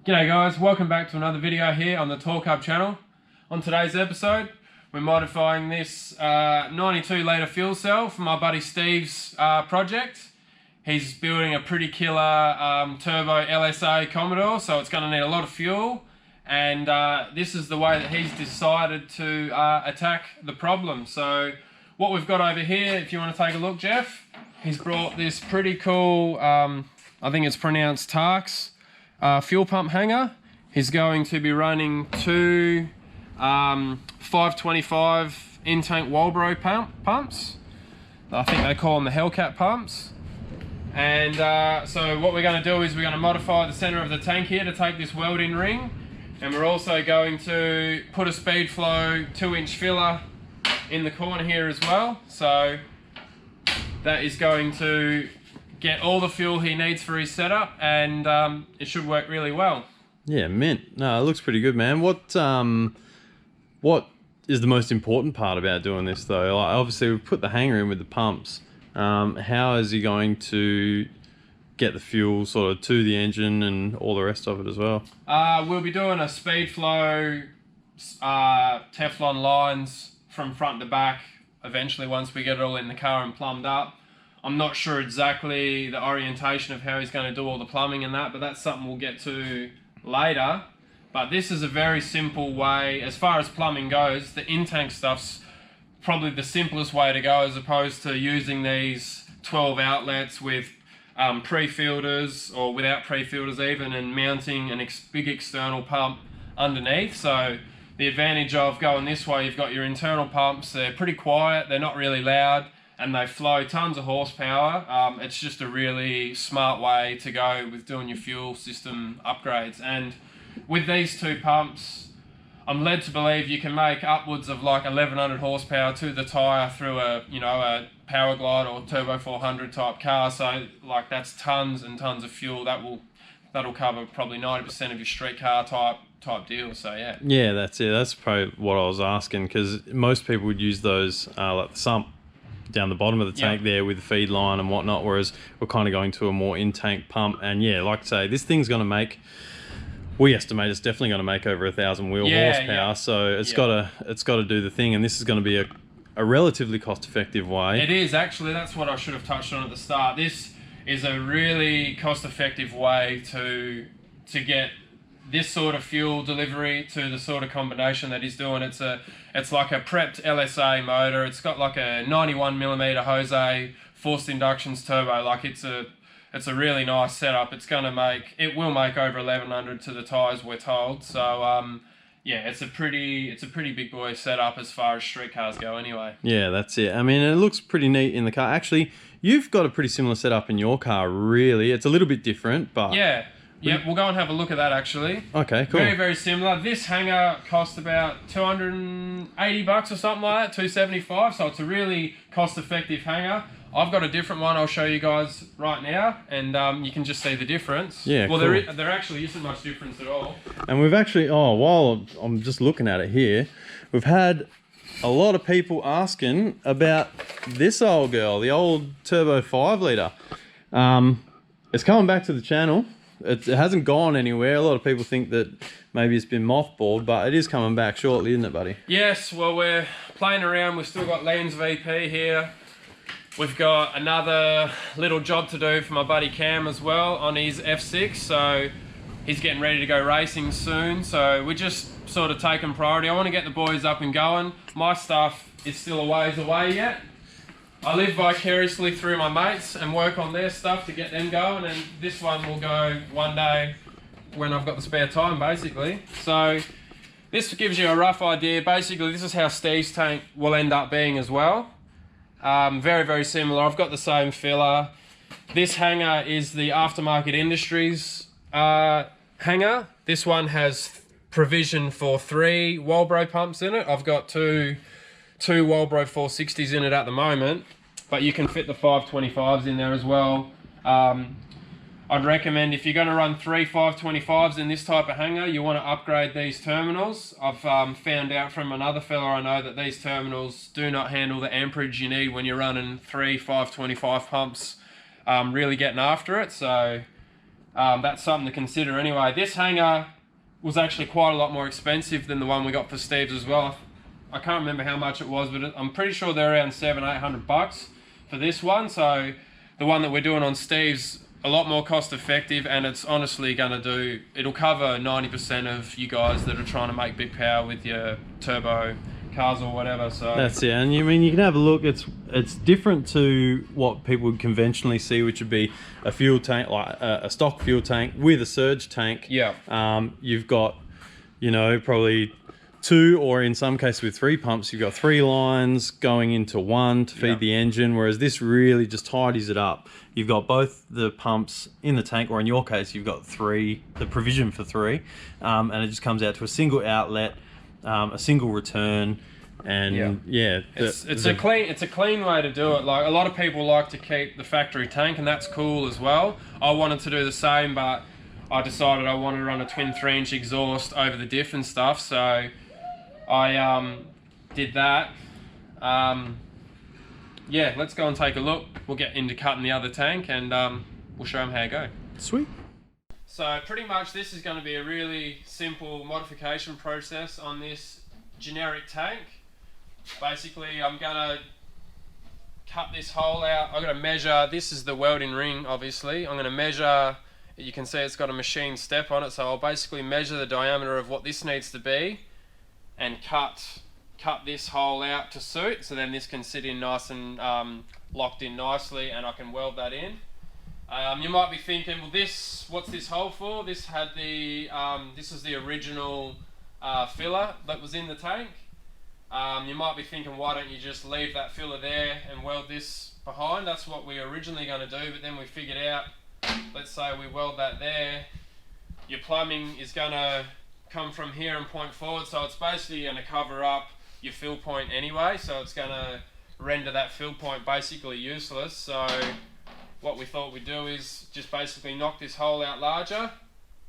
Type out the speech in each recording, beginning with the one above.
G'day guys, welcome back to another video here on the Torq Hub channel. On today's episode, we're modifying this 92 litre fuel cell for my buddy Steve's project. He's building a pretty killer turbo LSA Commodore, so it's going to need a lot of fuel, and this is the way that he's decided to attack the problem. So what we've got over here, if you want to take a look, Jeff, he's brought this pretty cool, I think it's pronounced Torq's fuel pump hanger. He's going to be running two 525 in-tank Welding pumps. I think they call them the Hellcat pumps. And so what we're going to do is we're going to modify the center of the tank here to take this welding ring, and we're also going to put a speed flow 2-inch filler in the corner here as well. So that is going to get all the fuel he needs for his setup, and it should work really well. Yeah, mint. No, it looks pretty good, man. What is the most important part about doing this though? Like, obviously we've put the hanger in with the pumps. How is he going to get the fuel sort of to the engine and all the rest of it as well? We'll be doing a speed flow Teflon lines from front to back eventually once we get it all in the car and plumbed up. I'm not sure exactly the orientation of how he's going to do all the plumbing and that, but that's something we'll get to later. But this is a very simple way, as far as plumbing goes. The in-tank stuff's probably the simplest way to go, as opposed to using these 12 outlets with pre-filters or without pre-filters even, and mounting a big external pump underneath. So the advantage of going this way, you've got your internal pumps. They're pretty quiet, they're not really loud, and they flow tons of horsepower. It's just a really smart way to go with doing your fuel system upgrades. And with these two pumps, I'm led to believe you can make upwards of like 1100 horsepower to the tyre through a Power Glide or Turbo 400 type car. So like that's tons and tons of fuel. That'll cover probably 90% of your street car type deal. So yeah. Yeah, that's it. That's probably what I was asking, because most people would use those like the sump down the bottom of the tank there with the feed line and whatnot, whereas we're kind of going to a more in-tank pump. And yeah, like I say, this thing's going to make, we estimate it's definitely going to make over 1,000 wheel horsepower. So it's got to do the thing, and this is going to be a relatively cost-effective way. It is actually. That's what I should have touched on at the start. This is a really cost-effective way to get this sort of fuel delivery to the sort of combination that he's doing. It's like a prepped LSA motor. It's got like a 91mm Jose forced inductions turbo. Like it's a really nice setup. It will make over 1100 to the tyres, we're told. So yeah, it's a pretty big boy setup as far as street cars go anyway. Yeah, that's it. I mean, it looks pretty neat in the car. Actually, you've got a pretty similar setup in your car, really. It's a little bit different, but yeah. Yep, we'll go and have a look at that actually. Okay, cool. Very, very similar. This hanger cost about $280 or something like that, 275. So it's a really cost-effective hanger. I've got a different one I'll show you guys right now, and you can just see the difference. Yeah, well, cool. there actually isn't much difference at all. And we've actually, while I'm just looking at it here, we've had a lot of people asking about this old girl, the old Turbo 5 litre. It's coming back to the channel. It hasn't gone anywhere. A lot of people think that maybe it's been mothballed, but it is coming back shortly, isn't it, buddy? Yes, well, we're playing around. We've still got Lens VP here. We've got another little job to do for my buddy Cam as well on his F6, so he's getting ready to go racing soon. So we're just sort of taking priority. I want to get the boys up and going. My stuff is still a ways away yet. I live vicariously through my mates and work on their stuff to get them going, and this one will go one day when I've got the spare time, basically. So this gives you a rough idea. Basically, this is how Steve's tank will end up being as well. Very, very similar. I've got the same filler. This hanger is the Aftermarket Industries hanger. This one has provision for 3 Welding pumps in it. I've got two Welding 460s in it at the moment, but you can fit the 525s in there as well. I'd recommend, if you're going to run 3 525s in this type of hanger, you want to upgrade these terminals. I've found out from another fella I know that these terminals do not handle the amperage you need when you're running 3 525 pumps, really getting after it. So that's something to consider anyway. This hanger was actually quite a lot more expensive than the one we got for Steve's as well. I can't remember how much it was, but I'm pretty sure they're around $700-800 for this one. So the one that we're doing on Steve's a lot more cost effective, and it's honestly going to it'll cover 90% of you guys that are trying to make big power with your turbo cars or whatever. So that's it. And you can have a look. It's different to what people would conventionally see, which would be a fuel tank, like a stock fuel tank with a surge tank. Yeah. You've got, probably 2, or in some cases with 3 pumps, you've got 3 lines going into 1 to feed the engine, whereas this really just tidies it up. You've got both the pumps in the tank, or in your case, you've got 3, the provision for 3, and it just comes out to a single outlet, a single return, and it's a clean way to do it. Like, a lot of people like to keep the factory tank, and that's cool as well. I wanted to do the same, but I decided I wanted to run a twin 3-inch exhaust over the diff and stuff, so I did that. Yeah, let's go and take a look. We'll get into cutting the other tank, and we'll show them how to go. Sweet. So pretty much this is going to be a really simple modification process on this generic tank. Basically, I'm going to cut this hole out. I'm going to measure, this is the welding ring obviously. I'm going to measure, you can see it's got a machine step on it, so I'll basically measure the diameter of what this needs to be and cut this hole out to suit, so then this can sit in nice and locked in nicely, and I can weld that in. You might be thinking, well, what's this hole for? This had this is the original filler that was in the tank. You might be thinking, why don't you just leave that filler there and weld this behind? That's what we were originally going to do, but then we figured out, let's say we weld that there, your plumbing is going to come from here and point forward, so it's basically going to cover up your fill point anyway, so it's going to render that fill point basically useless. So what we thought we'd do is just basically knock this hole out larger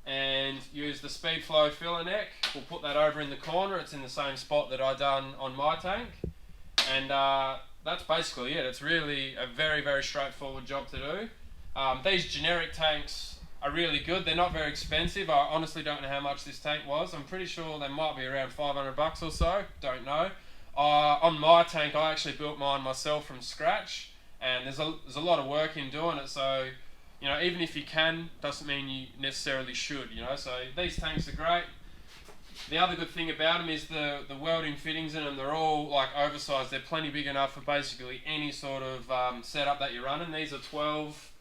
and use the speed flow filler neck. We'll put that over in the corner. It's in the same spot that I done on my tank, and that's basically it. It's really a very, very straightforward job to do. These generic tanks are really good. They're not very expensive. I honestly don't know how much this tank was. I'm pretty sure they might be around $500 or so. Don't know. On my tank, I actually built mine myself from scratch, and there's a lot of work in doing it. So, even if you can, doesn't mean you necessarily should. So these tanks are great. The other good thing about them is the welding fittings in them. They're all like oversized. They're plenty big enough for basically any sort of setup that you're running. These are 12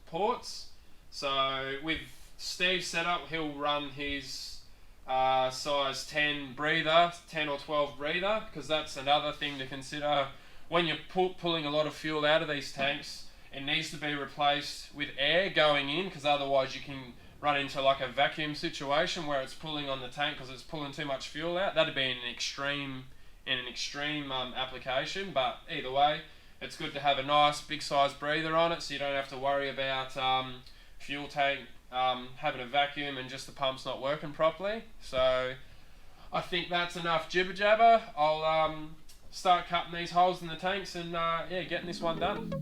ports. So with Steve's setup, he'll run his size 10 breather, 10 or 12 breather, because that's another thing to consider. When you're pulling a lot of fuel out of these tanks, it needs to be replaced with air going in, because otherwise you can run into like a vacuum situation where it's pulling on the tank because it's pulling too much fuel out. That'd be in an extreme application, but either way, it's good to have a nice big size breather on it, so you don't have to worry about fuel tank having a vacuum and just the pump's not working properly. So I think that's enough jibber jabber. I'll start cutting these holes in the tanks and getting this one done.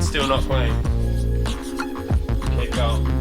still not clean. Keep going.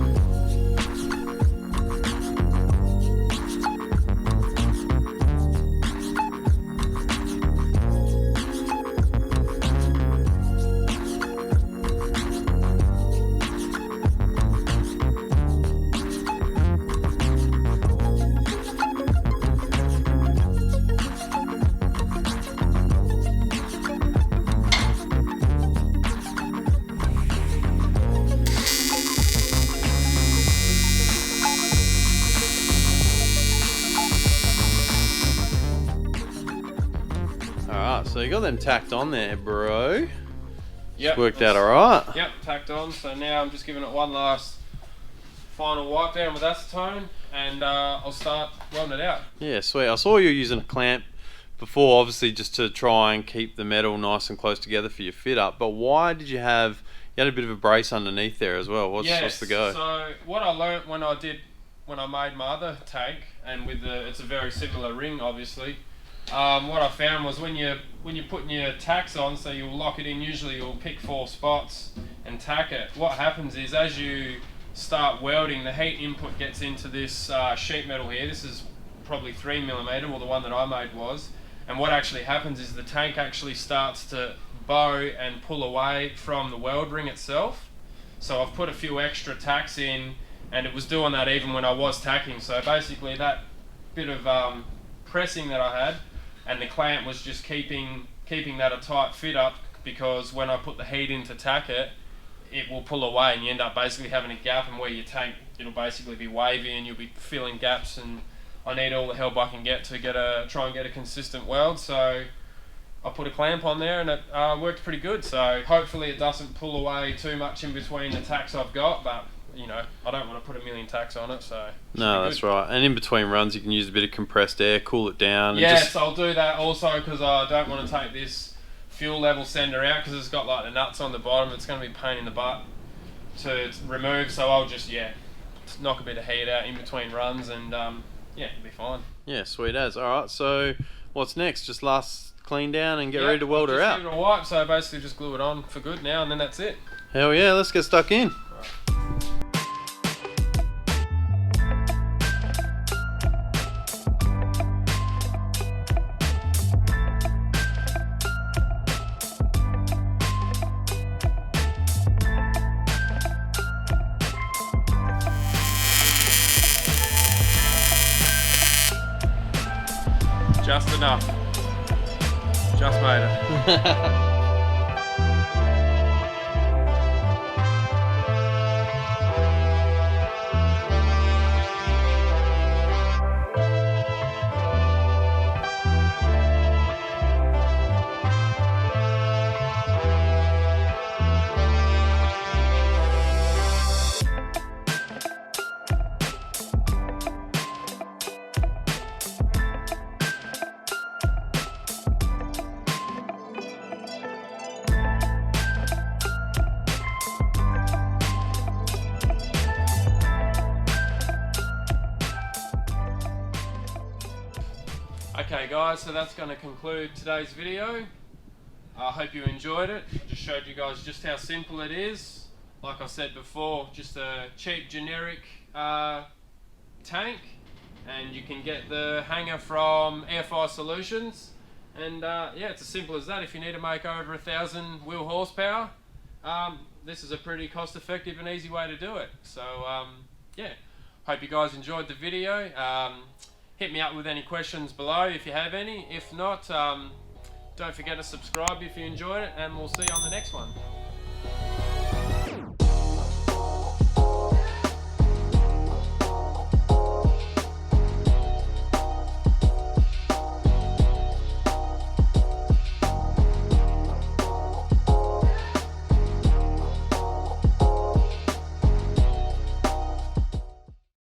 So you got them tacked on there, bro. Yep. Worked out alright. Yep, tacked on. So now I'm just giving it one last final wipe down with acetone, and I'll start welding it out. Yeah, sweet. I saw you using a clamp before, obviously just to try and keep the metal nice and close together for your fit up. But why did you had a bit of a brace underneath there as well? What's the go? So what I learnt when I made my other tank, and with it's a very similar ring, obviously. What I found was when you're putting your tacks on, so you'll lock it in, usually you'll pick 4 spots and tack it. What happens is as you start welding, the heat input gets into this sheet metal here. This is probably 3mm, or the one that I made was. And what actually happens is the tank actually starts to bow and pull away from the weld ring itself. So I've put a few extra tacks in, and it was doing that even when I was tacking. So basically that bit of pressing that I had, and the clamp was just keeping that a tight fit up, because when I put the heat in to tack it, it will pull away and you end up basically having a gap, and where your tank, it'll basically be wavy and you'll be filling gaps, and I need all the help I can get to try and get a consistent weld. So I put a clamp on there, and it worked pretty good. So hopefully it doesn't pull away too much in between the tacks I've got, but you know, I don't want to put a million tacks on it, so... No, that's right. And in between runs, you can use a bit of compressed air, cool it down. Yes, I'll do that also, because I don't want to take this fuel level sender out, because it's got like the nuts on the bottom. It's going to be a pain in the butt to remove, so I'll just, knock a bit of heat out in between runs, and it'll be fine. Yeah, sweet as. Alright, so what's next? Just last clean down and get ready to weld her out? Give it a wipe, so basically just glue it on for good now, and then that's it. Hell yeah, let's get stuck in. Just enough. Just made it. Okay guys, so that's going to conclude today's video. I hope you enjoyed it. I just showed you guys just how simple it is. Like I said before, just a cheap generic tank, and you can get the hanger from Airfire Solutions, and it's as simple as that. If you need to make over 1,000 wheel horsepower, this is a pretty cost effective and easy way to do it. So hope you guys enjoyed the video. Hit me up with any questions below if you have any. If not, don't forget to subscribe if you enjoyed it, and we'll see you on the next one.